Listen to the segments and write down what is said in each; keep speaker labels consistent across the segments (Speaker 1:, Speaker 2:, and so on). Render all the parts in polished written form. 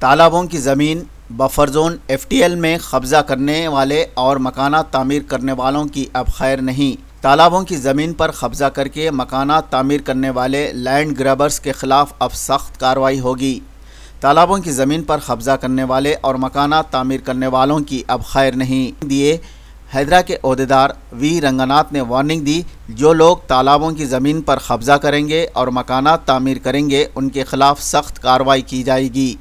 Speaker 1: तालाबों की ज़मीन बफर जोन FTL में कब्ज़ा करने वाले और मकानात तामीर करने वालों की अब खैर नहीं। तालाबों की ज़मीन पर कब्ज़ा करके मकानात तामीर करने वाले लैंड ग्रैबर्स के ख़िलाफ़ अब सख्त कार्रवाई होगी। तालाबों की ज़मीन पर कब्ज़ा करने वाले और मकानात तामीर करने वालों की अब खैर नहीं दिए हैदरा के ओहदेदार वी रंगनाथ ने वार्निंग दी, जो लोग तालाबों की ज़मीन पर कब्ज़ा करेंगे और मकानात तामीर करेंगे उनके ख़िलाफ़ सख्त कार्रवाई की जाएगी।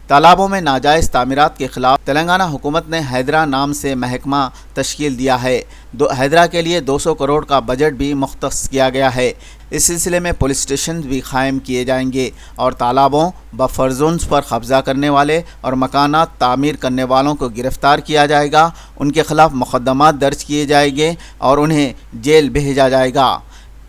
Speaker 1: तालाबों में नाजायज़ तामीरात के ख़िलाफ़ तेलंगाना हुकूमत ने हैदरा नाम से महकमा तश्कील दिया है। हैदरा के लिए 200 करोड़ का बजट भी मुख्तस किया गया है। इस सिलसिले में पुलिस स्टेशन भी कायम किए जाएंगे और तालाबों बफर जोन्स पर कब्ज़ा करने वाले और मकानात तामीर करने वालों को गिरफ़्तार किया जाएगा। उनके ख़िलाफ़ मुक़द्दमात दर्ज किए जाएंगे और उन्हें जेल भेजा जाएगा।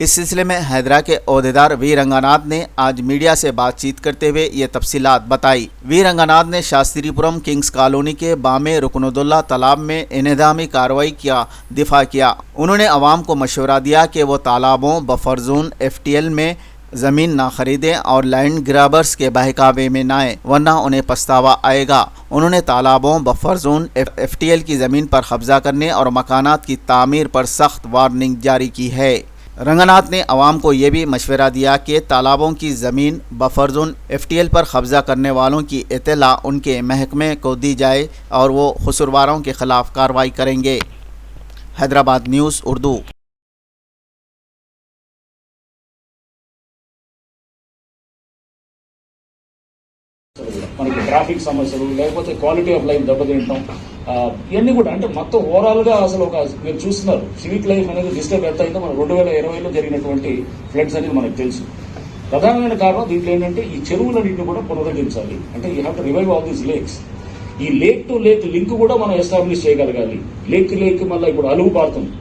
Speaker 1: इस सिलसिले में हैदरा के ओहदेदार वी रंगनाथ ने आज मीडिया से बातचीत करते हुए ये तफसीलात बताई। वी रंगनाथ ने शास्त्रीपुरम किंग्स कॉलोनी के बामे रुकनुद्दौला तालाब में इन्हदामी कार्रवाई का दिफा किया। उन्होंने अवाम को मशवरा दिया कि वो तालाबों बफर जोन FTL में ज़मीन ना खरीदें और लैंड ग्रैबर्स के बहकावे में ना आए, वरना उन्हें पछतावा आएगा। उन्होंने तालाबों बफर जोन FTL की ज़मीन पर कब्ज़ा करने और मकानात की तामीर पर सख्त वार्निंग जारी की है। रंगनाथ ने अवाम को ये भी मशवरा दिया कि तालाबों की ज़मीन बफर जोन FTL पर कब्ज़ा करने वालों की इत्तला उनके महकमे को दी जाए और वो कसूरवारों के ख़िलाफ़ कार्रवाई करेंगे। हैदराबाद न्यूज़ उर्दू।
Speaker 2: మనకి ట్రాఫిక్ సమస్యలు లేకపోతే క్వాలిటీ ఆఫ్ లైఫ్ దెబ్బతింటాం, ఇవన్నీ కూడా అంటే మొత్తం ఓవరాల్ గా అసలు ఒక మీరు చూస్తున్నారు సివిక్ లైఫ్ అనేది డిస్టర్బ్ ఎంత అయిందో మన 2020లో జరిగినటువంటి ఫ్లడ్స్ అనేది మనకు తెలుసు. ప్రధానమైన కారణం దీంట్లో ఏంటంటే ఈ చెరువులన్నింటినీ కూడా పునరుద్ధరించాలి. అంటే you have to revive all these lakes. ఈ లేక్ టు లేక్ లింక్ కూడా మనం ఎస్టాబ్లిష్ చేయగలగాలి. లేక్ మళ్ళీ ఇప్పుడు అలుగు పారుతుంది.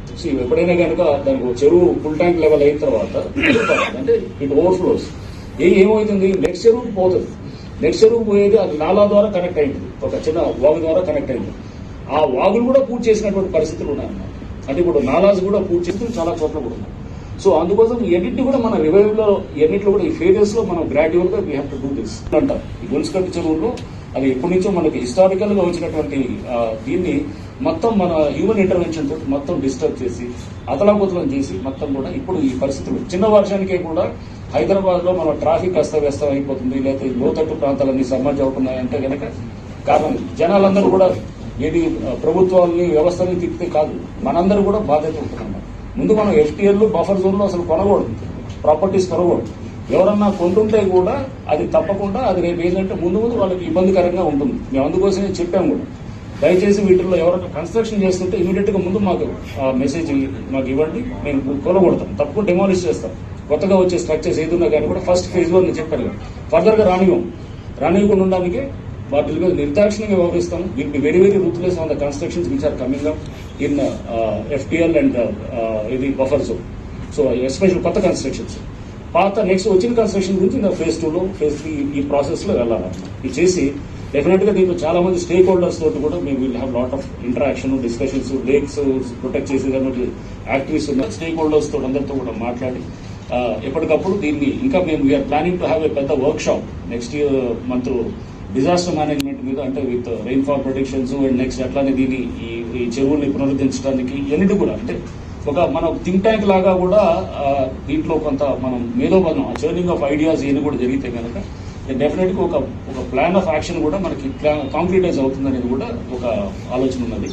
Speaker 2: ఎప్పుడైనా కనుక దానికి చెరువు ఫుల్ ట్యాంక్ లెవెల్ అయిన తర్వాత అంటే ఇట్ ఓవర్ఫ్లోస్ ఏమవుతుంది, నెక్స్ట్ చెరువుకి పోతుంది. నెక్స్ట్ చెరువు పోయేది అది నాలా ద్వారా కనెక్ట్ అయింది, ఒక చిన్న వాగు ద్వారా కనెక్ట్ అయింది. ఆ వాగులు కూడా పూర్తి చేసినటువంటి పరిస్థితులు ఉన్నాయన్నమాట. అంటే ఇప్పుడు నాలాస్ కూడా పూర్తి చేసి చాలా చోట్ల కూడా ఉన్నాయి. సో అందుకోసం ఎన్నింటినీ కూడా మన రివైవ్ లో ఎన్నింటిలో కూడా ఈ ఫేజెస్ లో మనం గ్రాడ్యువల్ గా we have to do this అంటారు. ఈ గొలుసుకట్టు చెరువుల్లో అది ఎప్పటి నుంచో మనకి హిస్టారికల్ గా వచ్చినటువంటి దీన్ని మొత్తం మన హ్యూమన్ ఇంటర్వెన్షన్ తోటి మొత్తం డిస్టర్బ్ చేసి అతలాకుతలం చేసి మొత్తం కూడా ఇప్పుడు ఈ పరిస్థితులు చిన్న వర్షానికే కూడా హైదరాబాద్ లో మన ట్రాఫిక్ అస్తవ్యస్తం అయిపోతుంది, లేకపోతే లోతట్టు ప్రాంతాలన్నీ సమ్మర్జ్ అవుతున్నాయంటే కనుక కారణం జనాలందరూ కూడా ఏది ప్రభుత్వాలని వ్యవస్థని తిప్పితే కాదు, మనందరూ కూడా బాధ్యత ఉంటున్నాం. ముందు మనం FTL బఫర్ జోన్ లో అసలు కొనకూడదు, ప్రాపర్టీస్ కొనకూడదు. ఎవరన్నా కొంటుంటే కూడా అది తప్పకుండా అది రేపు ఏంటంటే ముందు వాళ్ళకి ఇబ్బందికరంగా ఉంటుంది. మేము అందుకోసమే చెప్పాము కూడా, దయచేసి వీటిల్లో ఎవరైనా కన్స్ట్రక్షన్ చేస్తుంటే ఇమీడియట్ గా ముందు మాకు మెసేజ్ మాకు ఇవ్వండి, మేము కొనగొడతాం, తప్పకుండా డెమాలిష్ చేస్తాం. కొత్తగా వచ్చే స్ట్రక్చర్స్ ఏదున్నా కానీ కూడా ఫస్ట్ ఫేజ్ 1 నేను చెప్పాను కదా, ఫర్దర్ గా రానివ్వకుండా ఉండడానికి వాటి మీద నిర్దాక్షిణ్యంగా వ్యవహరిస్తాం. Will be very ruthless on the constructions which are coming up in FTL and ఇది బఫర్ జోన్. సో ఎస్పెషల్ కొత్త కన్స్ట్రక్షన్స్, పాత నెక్స్ట్ వచ్చిన కన్స్ట్రక్షన్ గురించి ఫేజ్ 2లో ఫేజ్ 3 ఈ ప్రాసెస్ లో వెళ్ళాలి. ఇది చేసి డెఫినెట్ గా దీంట్లో చాలా మంది స్టేక్ హోల్డర్స్ తోటి కూడా మేము will have lot of interaction, discussions, lakes protect చేసేదాన్ని యాక్టివిస్ట్ ఉన్న స్టేక్ హోల్డర్స్ తోటి అందరితో కూడా మాట్లాడి ఎప్పటికప్పుడు దీన్ని ఇంకా మేము we are planning to have a పెద్ద workshop next year month disaster management మీద, అంటే with rainfall protections and next అట్లానే దీన్ని ఈ చెరువుల్ని పునరుద్ధరించడానికి ఎన్నిటి కూడా అంటే ఒక మన థింక్ ట్యాంక్ లాగా కూడా దీంట్లో కొంత మనం మేధోబలం చర్నింగ్ ఆఫ్ ఐడియాస్ ఏమి కూడా జరిగితే కనుక డెఫినెట్ గా ఒక ప్లాన్ ఆఫ్ యాక్షన్ కూడా మనకి కాంక్రీటైజ్ అవుతుందనేది కూడా ఒక ఆలోచన ఉన్నది.